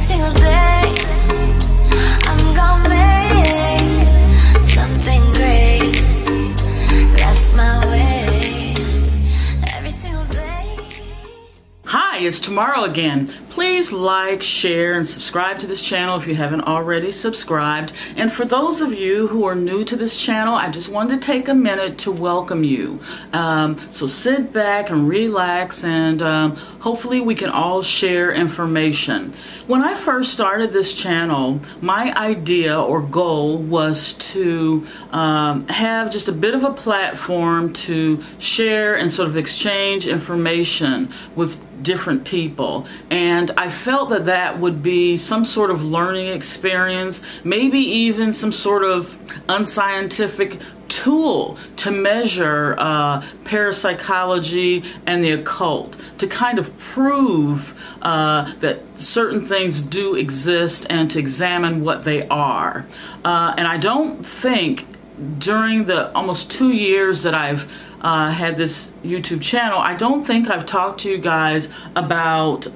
single day I'm gonna make something great. That's my way. Every single day. Hi, it's Tomorrow again. Please like, share, and subscribe to this channel if you haven't already subscribed. And for those of you who are new to this channel, I just wanted to take a minute to welcome you. So sit back and relax, and hopefully we can all share information. When I first started this channel, my idea or goal was to have just a bit of a platform to share and sort of exchange information with different people. And I felt that that would be some sort of learning experience, maybe even some sort of unscientific tool to measure parapsychology and the occult, to kind of prove that certain things do exist and to examine what they are. And I don't think during the almost 2 years that I've had this YouTube channel, I don't think I've talked to you guys about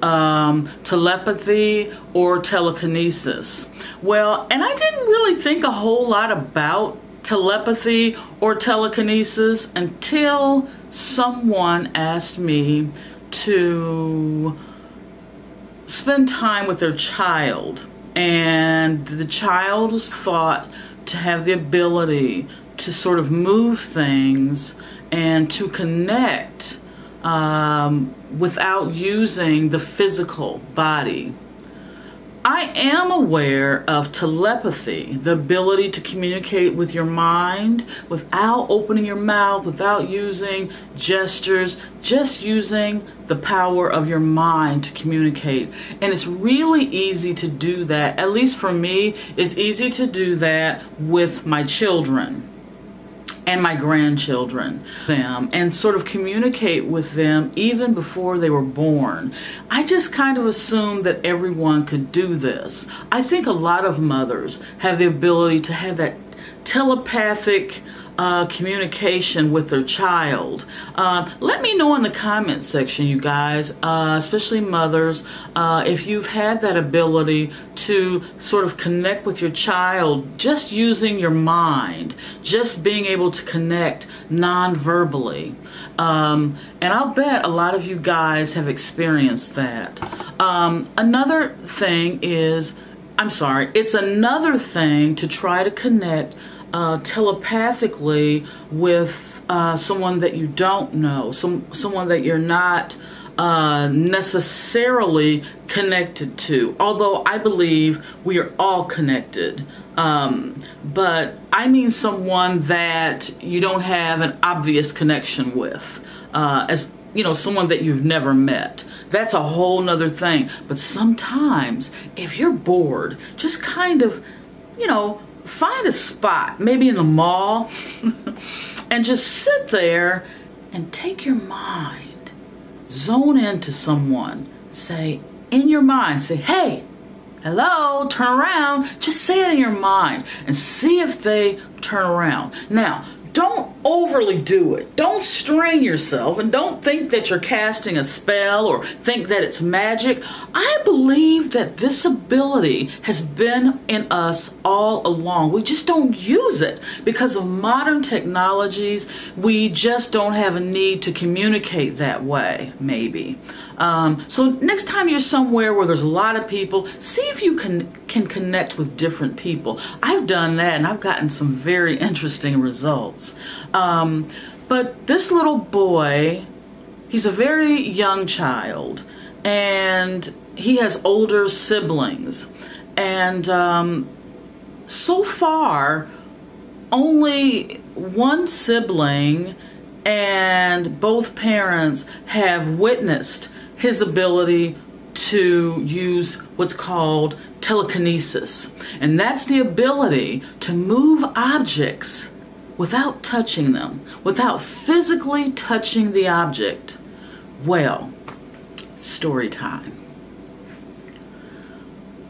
telepathy or telekinesis. Well, and I didn't really think a whole lot about telepathy or telekinesis until someone asked me to spend time with their child, and the child was thought to have the ability to sort of move things and to connect without using the physical body. I am aware of telepathy, the ability to communicate with your mind without opening your mouth, without using gestures, just using the power of your mind to communicate. And it's really easy to do that. At least for me, it's easy to do that with my children and my grandchildren, and sort of communicate with them even before they were born. I just kind of assumed that everyone could do this. I think a lot of mothers have the ability to have that telepathic communication with their child. Let me know in the comment section, you guys, especially mothers, if you've had that ability to sort of connect with your child just using your mind, just being able to connect non-verbally. And I'll bet a lot of you guys have experienced that. Another thing is, it's another thing to try to connect telepathically with someone that you don't know, someone that you're not necessarily connected to, although I believe we are all connected. But I mean someone that you don't have an obvious connection with, as you know, someone that you've never met. That's a whole nother thing. But sometimes if you're bored, just kind of, you know, find a spot, maybe in the mall, and just sit there and take your mind, zone into someone, say, in your mind, say, hey, hello, turn around. Just say it in your mind and see if they turn around. Now, don't overly do it. Don't strain yourself, and don't think that you're casting a spell or think that it's magic. I believe that this ability has been in us all along. We just don't use it because of modern technologies. We just don't have a need to communicate that way, maybe. So next time you're somewhere where there's a lot of people, see if you can connect with different people. I've done that, and I've gotten some very interesting results. But this little boy, he's a very young child, and he has older siblings. And so far, only one sibling and both parents have witnessed his ability to use what's called telekinesis. And that's the ability to move objects without touching them, without physically touching the object. Well, story time.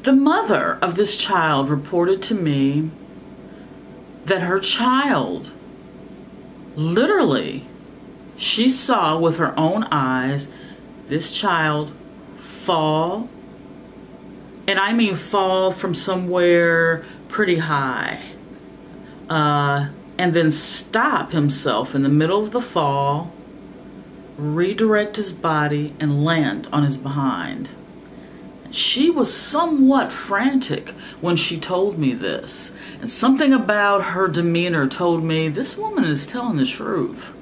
The mother of this child reported to me that her child, literally, she saw with her own eyes this child fall And I mean fall from somewhere pretty high. And then stop himself in the middle of the fall, redirect his body, and land on his behind. She was somewhat frantic when she told me this, and something about her demeanor told me this woman is telling the truth.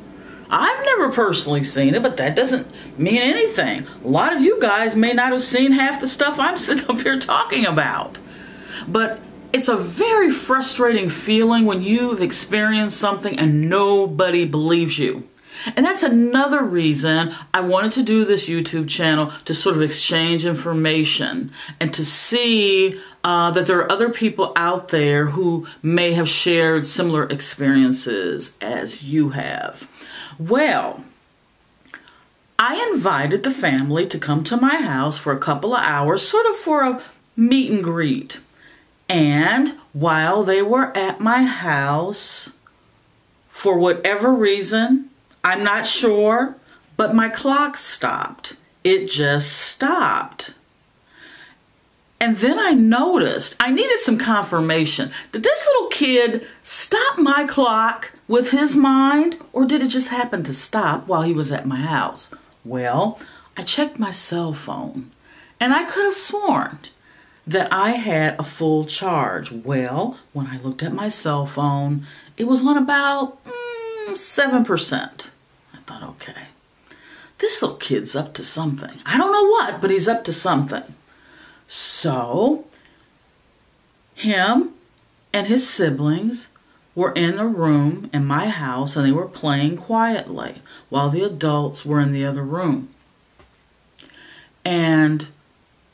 I've never personally seen it, but that doesn't mean anything. A lot of you guys may not have seen half the stuff I'm sitting up here talking about. But it's a very frustrating feeling when you've experienced something and nobody believes you. And that's another reason I wanted to do this YouTube channel, to sort of exchange information and to see that there are other people out there who may have shared similar experiences as you have. Well, I invited the family to come to my house for a couple of hours, sort of for a meet and greet. And while they were at my house, for whatever reason, I'm not sure, but my clock stopped. It just stopped. And then I noticed, I needed some confirmation. Did this little kid stop my clock with his mind, or did it just happen to stop while he was at my house? Well, I checked my cell phone, and I could have sworn that I had a full charge. Well, when I looked at my cell phone, it was on about 7%. I thought, okay, this little kid's up to something. I don't know what, but he's up to something. So, him and his siblings were in a room in my house, and they were playing quietly while the adults were in the other room. And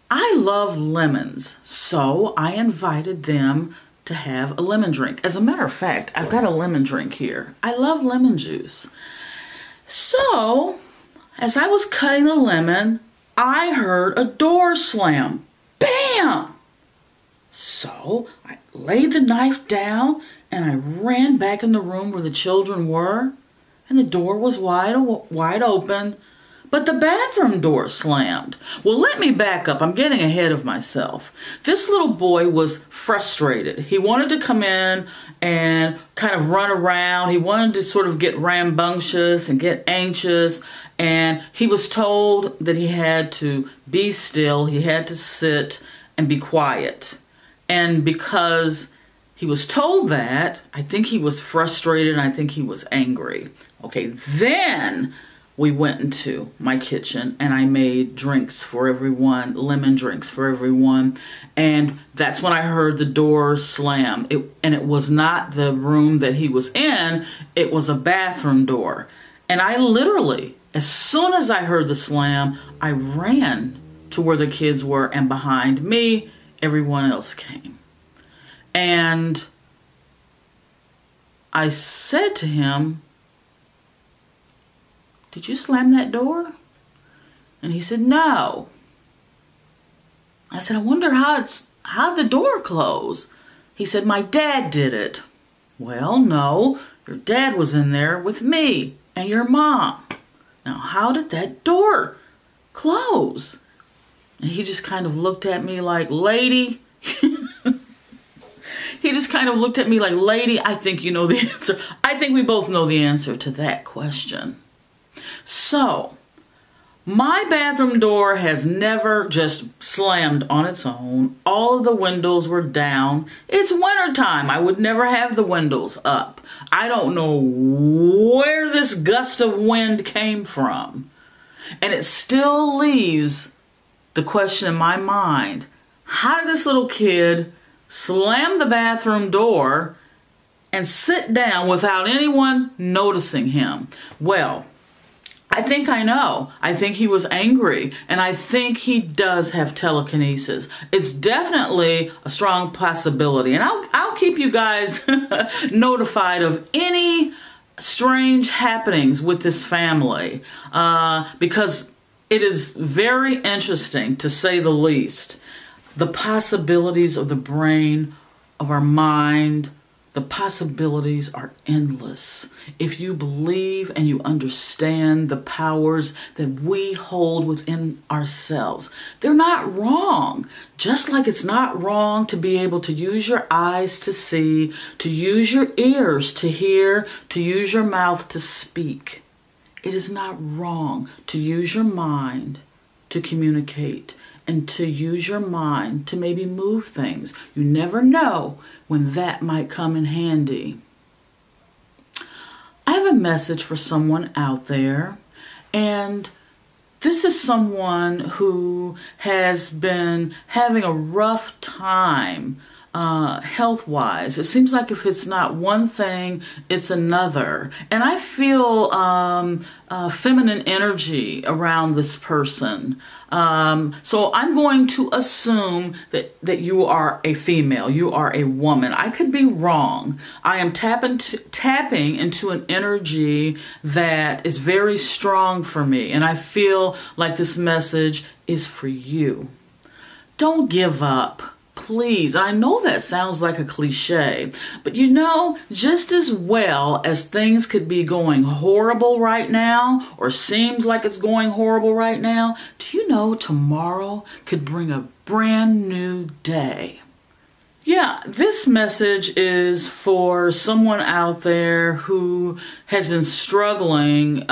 I love lemons, so I invited them to have a lemon drink. As a matter of fact, I've got a lemon drink here. I love lemon juice. So, as I was cutting the lemon, I heard a door slam. Bam! So, I laid the knife down and I ran back in the room where the children were, and the door was wide open. But the bathroom door slammed. Well, let me back up. I'm getting ahead of myself. This little boy was frustrated. He wanted to come in and kind of run around. He wanted to sort of get rambunctious and get anxious. And he was told that he had to be still. He had to sit and be quiet. And because he was told that, I think he was frustrated and I think he was angry. Okay, then we went into my kitchen and I made drinks for everyone, lemon drinks for everyone. And that's when I heard the door slam. And it was not the room that he was in, it was a bathroom door. And I literally, as soon as I heard the slam, I ran to where the kids were, and behind me, everyone else came. And I said to him, "Did you slam that door?" And he said, "No." I said, "I wonder how the door closed." He said, "My dad did it." Well, no, your dad was in there with me and your mom. Now, how did that door close? And he just kind of looked at me like, "Lady," he just kind of looked at me like, "Lady, I think you know the answer. I think we both know the answer to that question." So, my bathroom door has never just slammed on its own. All of the windows were down. It's wintertime. I would never have the windows up. I don't know where this gust of wind came from. And it still leaves the question in my mind, how did this little kid slam the bathroom door and sit down without anyone noticing him? Well, I think I know. I think he was angry, and I think he does have telekinesis. It's definitely a strong possibility, and I'll keep you guys notified of any strange happenings with this family, because it is very interesting, to say the least, the possibilities of the brain, of our mind, The possibilities are endless if you believe and you understand the powers that we hold within ourselves. They're not wrong. Just like it's not wrong to be able to use your eyes to see, to use your ears to hear, to use your mouth to speak. It is not wrong to use your mind to communicate and to use your mind to maybe move things. You never know when that might come in handy. I have a message for someone out there, and this is someone who has been having a rough time health-wise. It seems like if it's not one thing, it's another. And I feel feminine energy around this person. So I'm going to assume that you are a female, you are a woman. I could be wrong. I am tapping into an energy that is very strong for me, and I feel like this message is for you. Don't give up. Please, I know that sounds like a cliche, but you know, just as well as things could be going horrible right now, or seems like it's going horrible right now, do you know tomorrow could bring a brand new day? Yeah, this message is for someone out there who has been struggling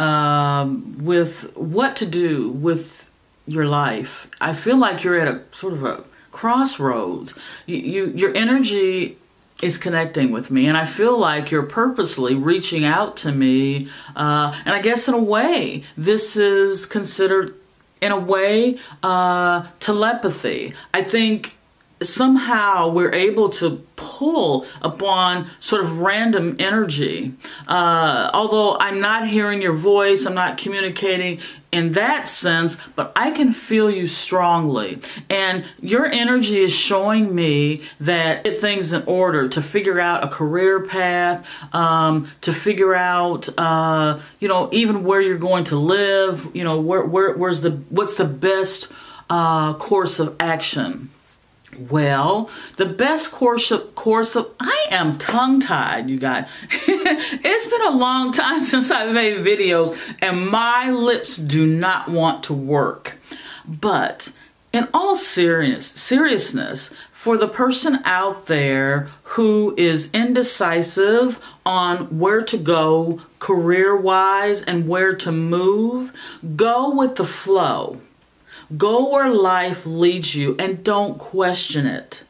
with what to do with your life. I feel like you're at a sort of a crossroads. Your energy is connecting with me, and I feel like you're purposely reaching out to me, and I guess in a way this is considered in a way telepathy. I think somehow we're able to pull upon sort of random energy. Although I'm not hearing your voice, I'm not communicating in that sense, but I can feel you strongly. And your energy is showing me that get things in order, to figure out a career path, to figure out, you know, even where you're going to live, you know, what's the best course of action. Well, the best course of I am tongue-tied, you guys. It's been a long time since I've made videos, and my lips do not want to work. But in all seriousness, for the person out there who is indecisive on where to go career-wise and where to move, go with the flow. Go where life leads you and don't question it.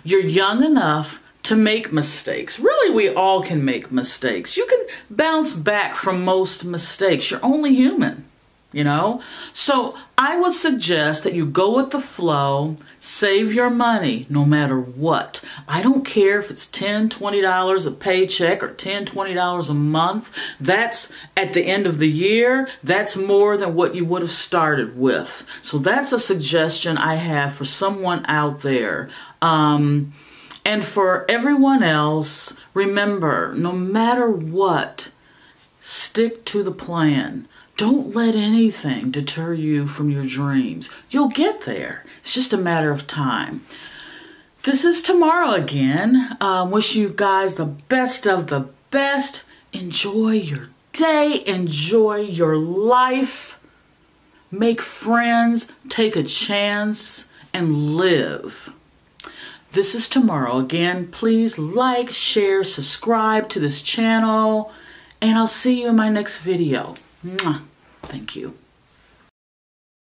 You're young enough to make mistakes. Really, we all can make mistakes. You can bounce back from most mistakes. You're only human, you know? So I would suggest that you go with the flow, save your money no matter what. I don't care if it's $10, $20 a paycheck or $10, $20 a month. That's at the end of the year. That's more than what you would have started with. So that's a suggestion I have for someone out there. And for everyone else, remember, no matter what, stick to the plan. Don't let anything deter you from your dreams. You'll get there. It's just a matter of time. This is tomorrow again. Wish you guys the best of the best. Enjoy your day. Enjoy your life. Make friends. Take a chance. And live. This is tomorrow again. Please like, share, subscribe to this channel. And I'll see you in my next video. Mwah. Thank you.